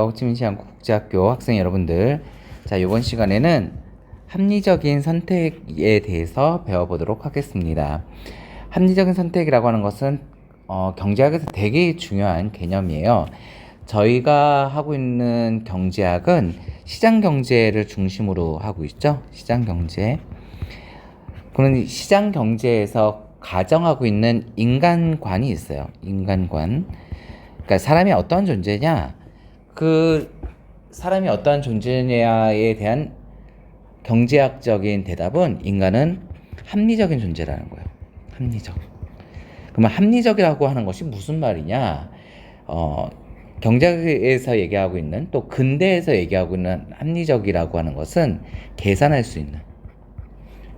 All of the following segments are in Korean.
호치민시한국제학교 학생 여러분들, 자, 이번 시간에는 합리적인 선택에 대해서 배워보도록 하겠습니다. 합리적인 선택이라고 하는 것은 경제학에서 되게 중요한 개념이에요. 저희가 하고 있는 경제학은 시장 경제를 중심으로 하고 있죠. 시장 경제. 그런 시장 경제에서 가정하고 있는 인간관이 있어요. 인간관. 그러니까 사람이 어떤 존재냐, 그 사람이 어떠한 존재냐에 대한 경제학적인 대답은 인간은 합리적인 존재라는 거예요. 합리적. 그러면 합리적이라고 하는 것이 무슨 말이냐? 경제학에서 얘기하고 있는, 또 근대에서 얘기하고 있는 합리적이라고 하는 것은 계산할 수 있는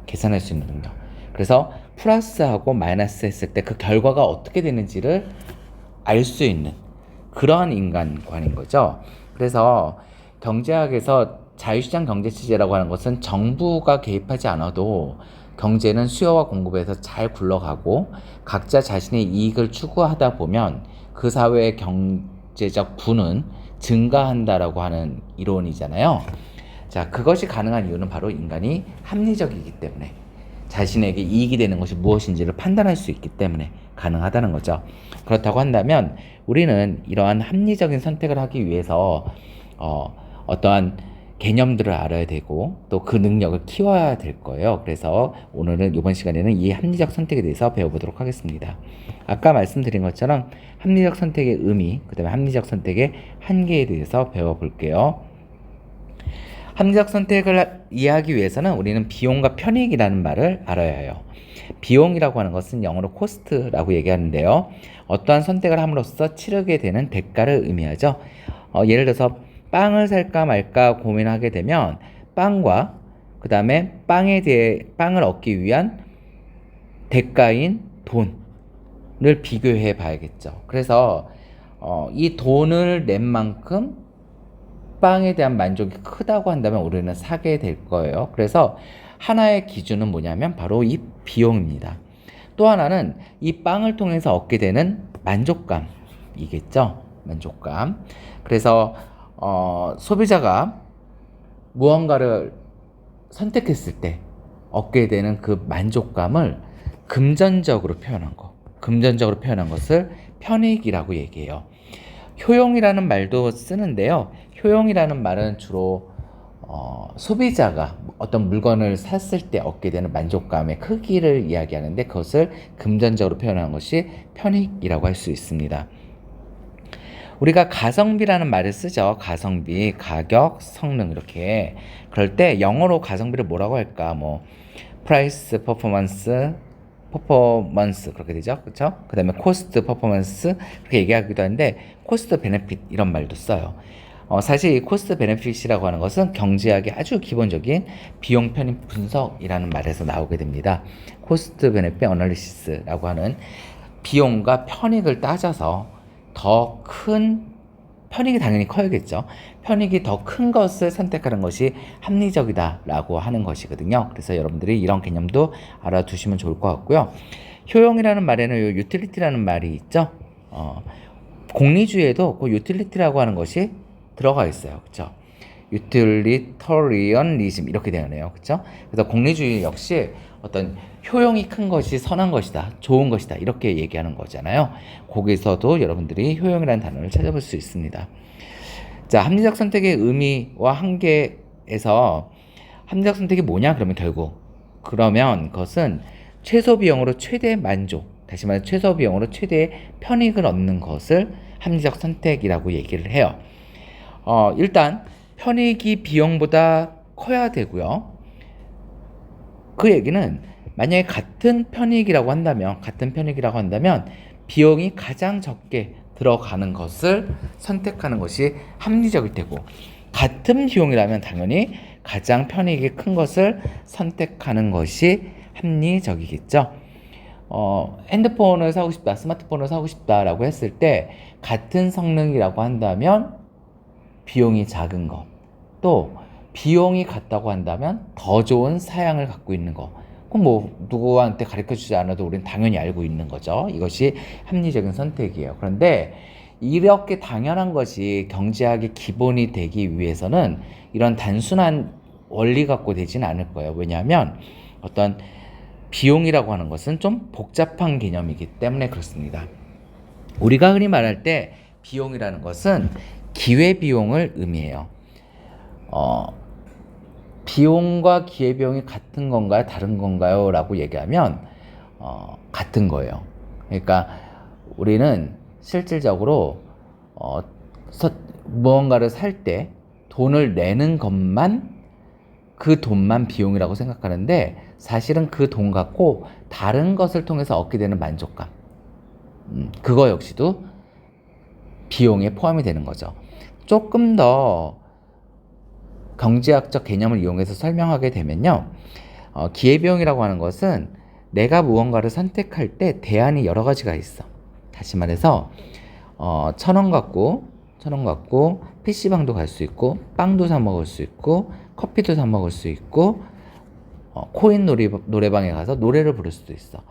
능력. 그래서 플러스하고 마이너스 했을 때 그 결과가 어떻게 되는지를 알 수 있는 그러한 인간관인 거죠. 그래서 경제학에서 자유시장 경제체제라고 하는 것은 정부가 개입하지 않아도 경제는 수요와 공급에서 잘 굴러가고 각자 자신의 이익을 추구하다 보면 그 사회의 경제적 부는 증가한다라고 하는 이론이잖아요. 자, 그것이 가능한 이유는 바로 인간이 합리적이기 때문에, 자신에게 이익이 되는 것이 무엇인지를 판단할 수 있기 때문에 가능하다는 거죠. 그렇다고 한다면 우리는 이러한 합리적인 선택을 하기 위해서 어떠한 개념들을 알아야 되고 또 그 능력을 키워야 될 거예요. 그래서 오늘은 이번 시간에는 이 합리적 선택에 대해서 배워보도록 하겠습니다. 아까 말씀드린 것처럼 합리적 선택의 의미, 그 다음에 합리적 선택의 한계에 대해서 배워볼게요. 합리적 선택을 이해하기 위해서는 우리는 비용과 편익이라는 말을 알아야 해요. 비용이라고 하는 것은 영어로 코스트라고 얘기하는데요. 어떠한 선택을 함으로써 치르게 되는 대가를 의미하죠. 예를 들어서 빵을 살까 말까 고민하게 되면 빵과 그 다음에 빵을 얻기 위한 대가인 돈을 비교해 봐야겠죠. 그래서 이 돈을 낸 만큼 빵에 대한 만족이 크다고 한다면 우리는 사게 될 거예요. 그래서 하나의 기준은 뭐냐면 바로 이 비용입니다. 또 하나는 이 빵을 통해서 얻게 되는 만족감이겠죠. 만족감. 그래서 소비자가 무언가를 선택했을 때 얻게 되는 그 만족감을 금전적으로 표현한 것을 편익이라고 얘기해요. 효용이라는 말도 쓰는데요. 효용이라는 말은 주로 소비자가 어떤 물건을 샀을 때 얻게 되는 만족감의 크기를 이야기하는데, 그것을 금전적으로 표현한 것이 편익이라고 할 수 있습니다. 우리가 가성비라는 말을 쓰죠. 가성비, 가격, 성능, 이렇게. 그럴 때 영어로 가성비를 뭐라고 할까? 프라이스, 퍼포먼스 그렇게 되죠. 그렇죠? 그다음에 코스트, 퍼포먼스 그렇게 얘기하기도 하는데, 코스트 베네핏 이런 말도 써요. 사실 이 코스트 베네핏이라고 하는 것은 경제학의 아주 기본적인 비용 편익 분석이라는 말에서 나오게 됩니다. 코스트 베네핏 어널리시스라고 하는 비용과 편익을 따져서 더 큰 편익이 당연히 커야겠죠. 편익이 더 큰 것을 선택하는 것이 합리적이다라고 하는 것이거든요. 그래서 여러분들이 이런 개념도 알아두시면 좋을 것 같고요. 효용이라는 말에는 요 유틸리티라는 말이 있죠. 공리주의에도 그 유틸리티라고 하는 것이 들어가 있어요. 그렇죠? 유틸리터리언리즘 이렇게 되네요. 그렇죠? 그래서 공리주의 역시 어떤 효용이 큰 것이 선한 것이다, 좋은 것이다, 이렇게 얘기하는 거잖아요. 거기서도 여러분들이 효용이라는 단어를 찾아볼 수 있습니다. 자, 합리적 선택의 의미와 한계에서 합리적 선택이 뭐냐? 그러면 그것은 최소 비용으로 최대 만족, 다시 말해 최소 비용으로 최대의 편익을 얻는 것을 합리적 선택이라고 얘기를 해요. 일단 편익이 비용보다 커야 되고요. 그 얘기는 만약에 같은 편익이라고 한다면 비용이 가장 적게 들어가는 것을 선택하는 것이 합리적일 테고, 같은 비용이라면 당연히 가장 편익이 큰 것을 선택하는 것이 합리적이겠죠. 핸드폰을 사고 싶다, 스마트폰을 사고 싶다라고 했을 때 같은 성능이라고 한다면 비용이 작은 것, 또 비용이 같다고 한다면 더 좋은 사양을 갖고 있는 것, 그럼 누구한테 가르쳐주지 않아도 우리는 당연히 알고 있는 거죠. 이것이 합리적인 선택이에요. 그런데 이렇게 당연한 것이 경제학의 기본이 되기 위해서는 이런 단순한 원리 갖고 되지는 않을 거예요. 왜냐하면 어떤 비용이라고 하는 것은 좀 복잡한 개념이기 때문에 그렇습니다. 우리가 흔히 말할 때 비용이라는 것은 기회비용을 의미해요. 비용과 기회비용이 같은 건가요? 다른 건가요? 라고 얘기하면 같은 거예요. 그러니까 우리는 실질적으로 무언가를 살 때 돈을 내는 것만 그 돈만 비용이라고 생각하는데 사실은 그 돈 갖고 다른 것을 통해서 얻게 되는 만족감, 그거 역시도 비용에 포함이 되는 거죠. 조금 더 경제학적 개념을 이용해서 설명하게 되면요, 기회비용이라고 하는 것은 내가 무언가를 선택할 때 대안이 여러 가지가 있어. 다시 말해서 1,000원 갖고 PC방도 갈 수 있고 빵도 사 먹을 수 있고 커피도 사 먹을 수 있고 코인 노래방에 가서 노래를 부를 수도 있어.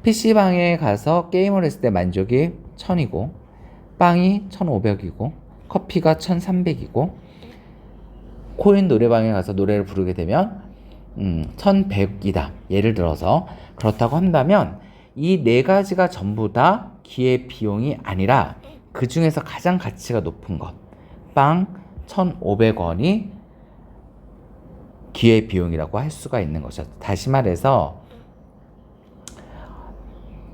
PC방에 가서 게임을 했을 때 만족이 1,000이고 빵이 1,500이고 커피가 1,300이고 코인 노래방에 가서 노래를 부르게 되면 1,100이다. 예를 들어서 그렇다고 한다면 이 네 가지가 전부 다 기회 비용이 아니라 그 중에서 가장 가치가 높은 것, 빵 1,500원이 기회 비용이라고 할 수가 있는 거죠. 다시 말해서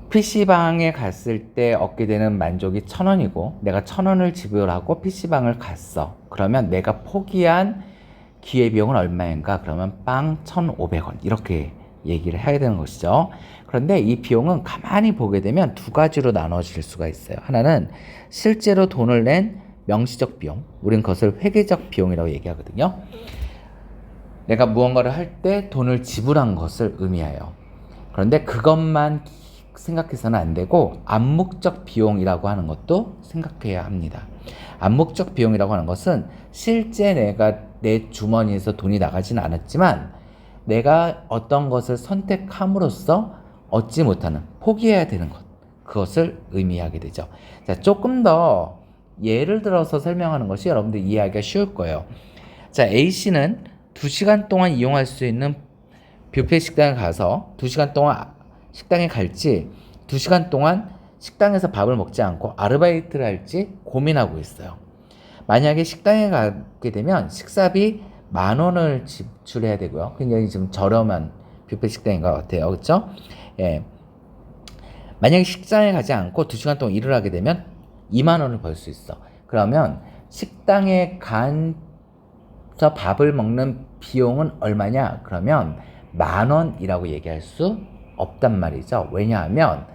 PC방에 갔을 때 얻게 되는 만족이 1,000원이고 내가 1,000원을 지불하고 PC방을 갔어. 그러면 내가 포기한 기회비용은 얼마인가? 그러면 빵 1,500원 이렇게 얘기를 해야 되는 것이죠. 그런데 이 비용은 가만히 보게 되면 두 가지로 나눠질 수가 있어요. 하나는 실제로 돈을 낸 명시적 비용, 우린 그것을 회계적 비용이라고 얘기하거든요. 내가 무언가를 할 때 돈을 지불한 것을 의미해요. 그런데 그것만 생각해서는 안 되고 암묵적 비용이라고 하는 것도 생각해야 합니다. 암묵적 비용이라고 하는 것은 실제 내가 내 주머니에서 돈이 나가지는 않았지만 내가 어떤 것을 선택함으로써 얻지 못하는, 포기해야 되는 것, 그것을 의미하게 되죠. 자, 조금 더 예를 들어서 설명하는 것이 여러분들 이해하기가 쉬울 거예요. 자, A씨는 2시간 동안 이용할 수 있는 뷔페 식당에 가서 2시간 동안 식당에 갈지 2시간 동안 식당에서 밥을 먹지 않고 아르바이트를 할지 고민하고 있어요. 만약에 식당에 가게 되면 식사비 10,000원을 지출해야 되고요. 굉장히 좀 저렴한 뷔페 식당인 것 같아요. 그렇죠? 예. 만약에 식당에 가지 않고 2시간 동안 일을 하게 되면 20,000원을 벌 수 있어. 그러면 식당에 가서 밥을 먹는 비용은 얼마냐? 그러면 10,000원이라고 얘기할 수 없단 말이죠. 왜냐하면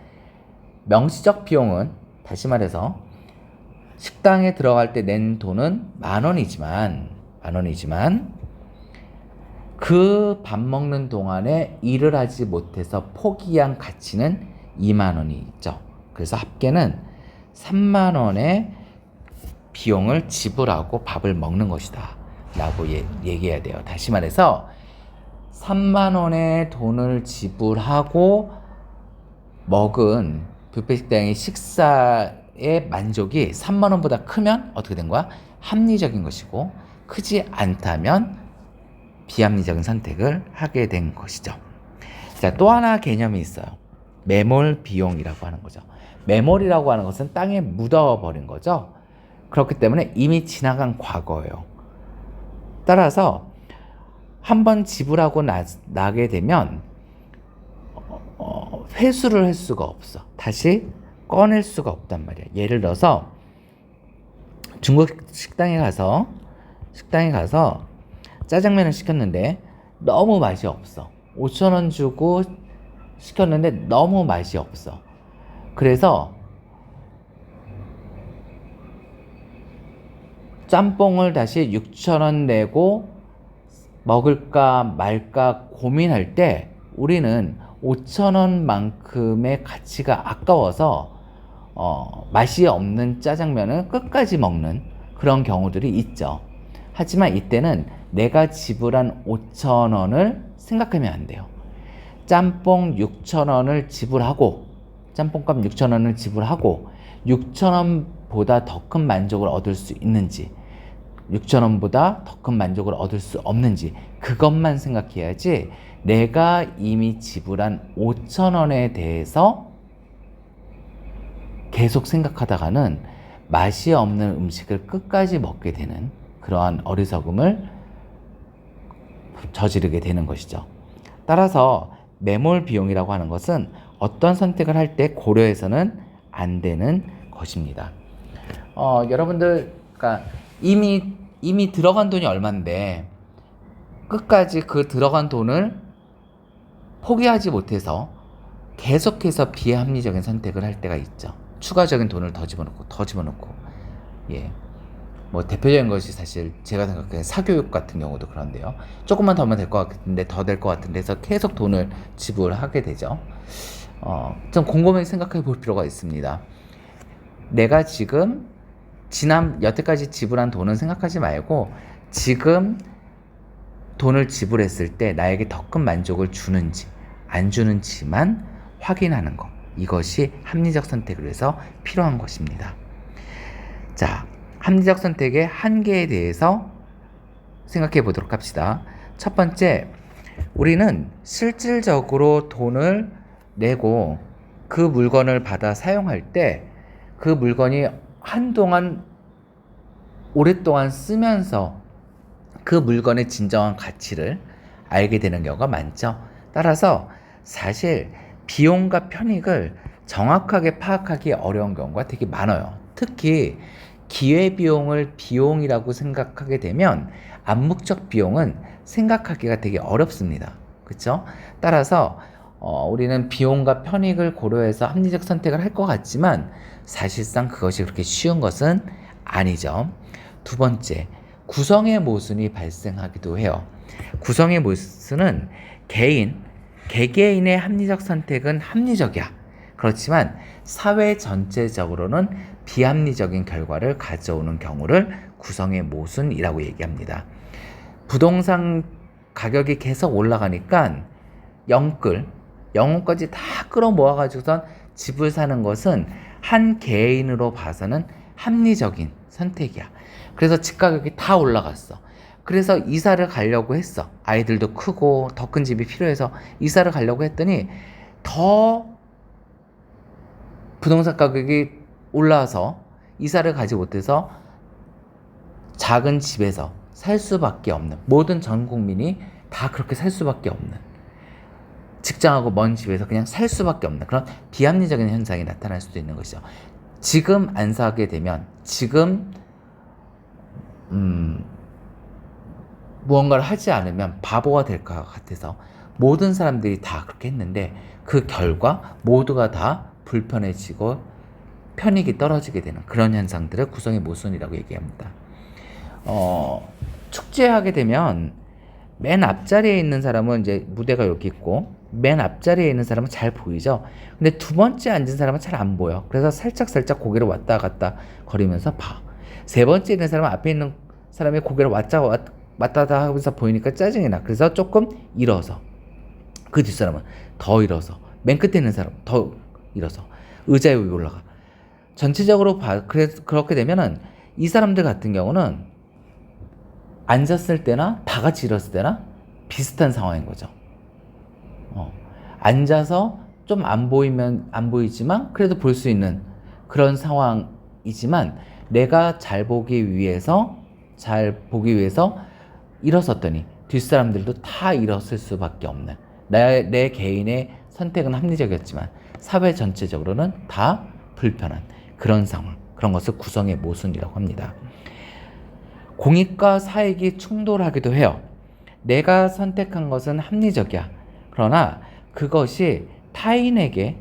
명시적 비용은, 다시 말해서 식당에 들어갈 때 낸 돈은 10,000원이지만 그 밥 먹는 동안에 일을 하지 못해서 포기한 가치는 20,000원이 있죠. 그래서 합계는 30,000원의 비용을 지불하고 밥을 먹는 것이다 라고 얘기해야 돼요. 다시 말해서 30,000원의 돈을 지불하고 먹은 뷔페 식당의 식사의 만족이 30,000원보다 크면 어떻게 된 거야? 합리적인 것이고, 크지 않다면 비합리적인 선택을 하게 된 것이죠. 자, 또 하나 개념이 있어요. 매몰 비용이라고 하는 거죠. 매몰이라고 하는 것은 땅에 묻어버린 거죠. 그렇기 때문에 이미 지나간 과거예요. 따라서 한번 지불하고 나게 되면 회수를 할 수가 없어. 다시 꺼낼 수가 없단 말이야. 예를 들어서 중국 식당에 가서 짜장면을 시켰는데 너무 맛이 없어. 5,000원 주고 시켰는데 너무 맛이 없어. 그래서 짬뽕을 다시 6,000원 내고 먹을까 말까 고민할 때 우리는 5,000원만큼의 가치가 아까워서 맛이 없는 짜장면을 끝까지 먹는 그런 경우들이 있죠. 하지만 이때는 내가 지불한 5,000원을 생각하면 안 돼요. 짬뽕 6,000원을 지불하고, 짬뽕값 6,000원을 지불하고 6,000원 6천원보다 더 큰 만족을 얻을 수 있는지, 6천원보다 더 큰 만족을 얻을 수 없는지, 그것만 생각해야지 내가 이미 지불한 5천원에 대해서 계속 생각하다가는 맛이 없는 음식을 끝까지 먹게 되는 그러한 어리석음을 저지르게 되는 것이죠. 따라서 매몰 비용이라고 하는 것은 어떤 선택을 할 때 고려해서는 안 되는 것입니다. 여러분들, 그러니까 이미 들어간 돈이 얼만데 끝까지 그 들어간 돈을 포기하지 못해서 계속해서 비합리적인 선택을 할 때가 있죠. 추가적인 돈을 더 집어넣고. 예. 뭐 대표적인 것이 사실 제가 생각하기엔 사교육 같은 경우도 그런데요. 조금만 더 하면 될 것 같은데 더 될 것 같은데 해서 계속 돈을 지불하게 되죠. 좀 곰곰이 생각해 볼 필요가 있습니다. 내가 지금 여태까지 지불한 돈은 생각하지 말고 지금 돈을 지불했을 때 나에게 더 큰 만족을 주는지 안 주는지만 확인하는 것. 이것이 합리적 선택을 위해서 필요한 것입니다. 자, 합리적 선택의 한계에 대해서 생각해 보도록 합시다. 첫 번째, 우리는 실질적으로 돈을 내고 그 물건을 받아 사용할 때 그 물건이 한동안 오랫동안 쓰면서 그 물건의 진정한 가치를 알게 되는 경우가 많죠. 따라서 사실 비용과 편익을 정확하게 파악하기 어려운 경우가 되게 많아요. 특히 기회비용을 비용이라고 생각하게 되면 암묵적 비용은 생각하기가 되게 어렵습니다. 그렇죠? 따라서 우리는 비용과 편익을 고려해서 합리적 선택을 할 것 같지만 사실상 그것이 그렇게 쉬운 것은 아니죠. 두 번째, 구성의 모순이 발생하기도 해요. 구성의 모순은 개개인의 합리적 선택은 합리적이야. 그렇지만 사회 전체적으로는 비합리적인 결과를 가져오는 경우를 구성의 모순이라고 얘기합니다. 부동산 가격이 계속 올라가니까 영혼까지 다 끌어모아가지고선 집을 사는 것은 한 개인으로 봐서는 합리적인 선택이야. 그래서 집 가격이 다 올라갔어. 그래서 이사를 가려고 했어. 아이들도 크고 더 큰 집이 필요해서 이사를 가려고 했더니 더 부동산 가격이 올라서 이사를 가지 못해서 작은 집에서 살 수밖에 없는, 모든 전 국민이 다 그렇게 살 수밖에 없는, 직장하고 먼 집에서 그냥 살 수밖에 없는 그런 비합리적인 현상이 나타날 수도 있는 것이죠. 지금 안 사게 되면 지금 무언가를 하지 않으면 바보가 될 것 같아서 모든 사람들이 다 그렇게 했는데 그 결과 모두가 다 불편해지고 편익이 떨어지게 되는 그런 현상들을 구성의 모순이라고 얘기합니다. 축제하게 되면 맨 앞자리에 있는 사람은 이제 무대가 여기 있고 맨 앞자리에 있는 사람은 잘 보이죠. 근데 두 번째 앉은 사람은 잘 안 보여. 그래서 살짝 고개를 왔다 갔다 거리면서 봐. 세 번째 있는 사람은 앞에 있는 사람이 고개를 왔다 갔다 하면서 보이니까 짜증이 나. 그래서 조금 일어서, 그 뒷사람은 더 일어서, 맨 끝에 있는 사람은 더 일어서 의자에 위에 올라가. 전체적으로 그렇게 되면은 이 사람들 같은 경우는 앉았을 때나 다 같이 일었을 때나 비슷한 상황인 거죠. 앉아서 좀 안 보이지만 그래도 볼 수 있는 그런 상황이지만 내가 잘 보기 위해서 일어섰더니 뒷사람들도 다 일었을 수밖에 없는, 내 개인의 선택은 합리적이었지만 사회 전체적으로는 다 불편한 그런 상황, 그런 것을 구성의 모순이라고 합니다. 공익과 사익이 충돌하기도 해요. 내가 선택한 것은 합리적이야. 그러나 그것이 타인에게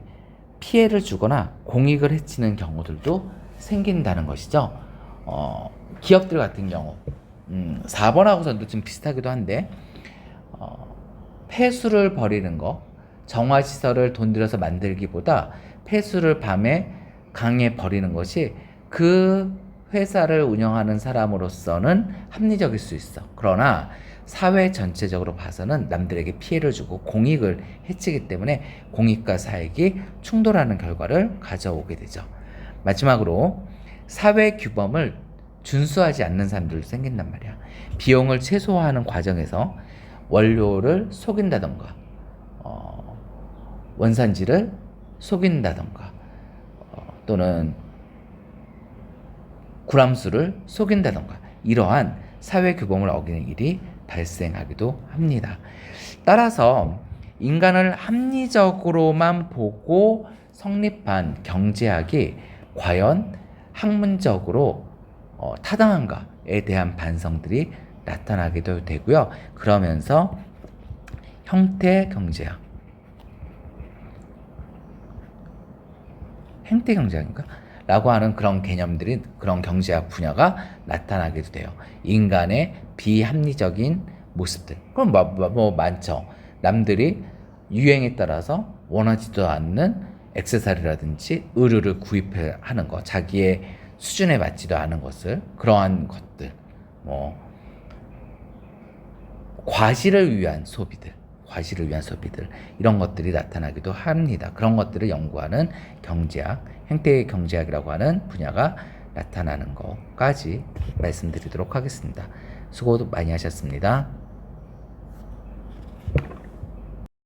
피해를 주거나 공익을 해치는 경우들도 생긴다는 것이죠. 기업들 같은 경우 4번하고서도 좀 비슷하기도 한데 폐수를 버리는 거, 정화시설을 돈 들여서 만들기보다 폐수를 밤에 강에 버리는 것이 그 회사를 운영하는 사람으로서는 합리적일 수 있어. 그러나 사회 전체적으로 봐서는 남들에게 피해를 주고 공익을 해치기 때문에 공익과 사익이 충돌하는 결과를 가져오게 되죠. 마지막으로 사회 규범을 준수하지 않는 사람들도 생긴단 말이야. 비용을 최소화하는 과정에서 원료를 속인다던가, 원산지를 속인다던가, 또는 구람수를 속인다던가, 이러한 사회 규범을 어기는 일이 발생하기도 합니다. 따라서 인간을 합리적으로만 보고 성립한 경제학이 과연 학문적으로 타당한가에 대한 반성들이 나타나기도 되고요. 그러면서 행태경제학인가? 라고 하는 그런 개념들이, 그런 경제학 분야가 나타나기도 돼요. 인간의 비합리적인 모습들. 그럼 뭐 많죠. 남들이 유행에 따라서 원하지도 않는 액세서리라든지 의류를 구입하는 것, 자기의 수준에 맞지도 않은 것을, 그러한 것들, 뭐 과시를 위한 소비들, 이런 것들이 나타나기도 합니다. 그런 것들을 연구하는 경제학, 행태 경제학이라고 하는 분야가 나타나는 것까지 말씀드리도록 하겠습니다. 수고 많이 하셨습니다.